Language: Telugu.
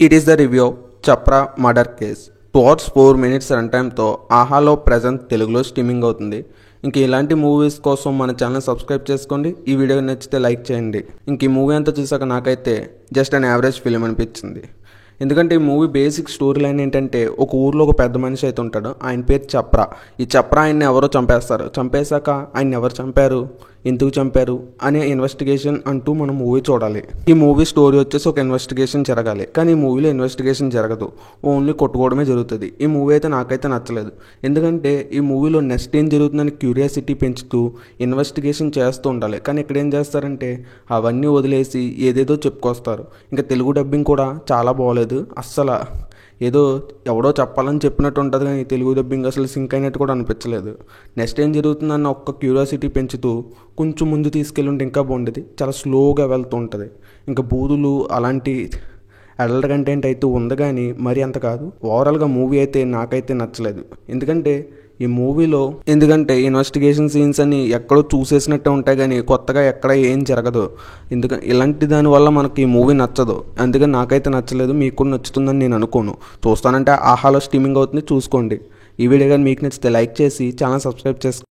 It is the review of Chapra murder case. Towards 4 minutes runtime ఆహాలో ప్రజెంట్ తెలుగులో స్ట్రీమింగ్ అవుతుంది. ఇంక ఇలాంటి మూవీస్ కోసం మన ఛానల్ సబ్స్క్రైబ్ చేసుకోండి. ఈ వీడియో నచ్చితే లైక్ చేయండి. ఇంక ఈ మూవీ అంతా చూసాక నాకైతే జస్ట్ అన్ యావరేజ్ ఫిలిం అనిపించింది. ఎందుకంటే ఈ మూవీ బేసిక్ స్టోరీ లైన్ ఏంటంటే, ఒక ఊర్లో ఒక పెద్ద మనిషి అయితే ఉంటాడు. ఆయన పేరు చప్రా. ఈ చప్రా ఆయన్ని ఎవరో చంపేస్తారు. చంపేశాక ఆయన ఎవరు చంపారు, ఎందుకు చంపారు అనే ఇన్వెస్టిగేషన్ అంటూ మనం మూవీ చూడాలి. ఈ మూవీ స్టోరీ వచ్చేసి ఒక ఇన్వెస్టిగేషన్ జరగాలి, కానీ ఈ మూవీలో ఇన్వెస్టిగేషన్ జరగదు, ఓన్లీ కొట్టుకోవడమే జరుగుతుంది. ఈ మూవీ అయితే నాకైతే నచ్చలేదు. ఎందుకంటే ఈ మూవీలో నెక్స్ట్ ఏం జరుగుతుందని క్యూరియాసిటీ పెంచుతూ ఇన్వెస్టిగేషన్ చేస్తూ ఉండాలి. కానీ ఇక్కడ ఏం చేస్తారంటే అవన్నీ వదిలేసి ఏదేదో చెప్పుకొస్తారు. ఇంకా తెలుగు డబ్బింగ్ కూడా చాలా బాగోలేదు. అస్సలు ఏదో ఎవడో చెప్పాలని చెప్పినట్టు ఉంటుంది, కానీ తెలుగు డబ్బింగ్ అసలు సింక్ అయినట్టు కూడా అనిపించలేదు. నెక్స్ట్ ఏం జరుగుతుందన్న ఒక్క క్యూరియాసిటీ పెంచుతూ కొంచెం ముందు తీసుకెళ్ళి ఉంటే ఇంకా బాగుండేది. చాలా స్లోగా వెళ్తూ ఉంటుంది. ఇంకా బూదులు అలాంటి అడల్ట్ కంటెంట్ అయితే ఉంది, కానీ మరీ అంత కాదు. ఓవరాల్గా మూవీ అయితే నాకైతే నచ్చలేదు. ఎందుకంటే ఇన్వెస్టిగేషన్ సీన్స్ అని ఎక్కడో చూసేసినట్టే ఉంటాయి, కానీ కొత్తగా ఎక్కడ ఏం జరగదు. ఇలాంటి దానివల్ల మనకి ఈ మూవీ నచ్చదు. అందుకని నాకైతే నచ్చలేదు. మీకు కూడా నచ్చుతుందని నేను అనుకోను. చూస్తానంటే ఆహాలో స్ట్రీమింగ్ అవుతుంది, చూసుకోండి. ఈ వీడియో కానీ మీకు నచ్చితే లైక్ చేసి ఛానల్ సబ్స్క్రైబ్ చేసుకోండి.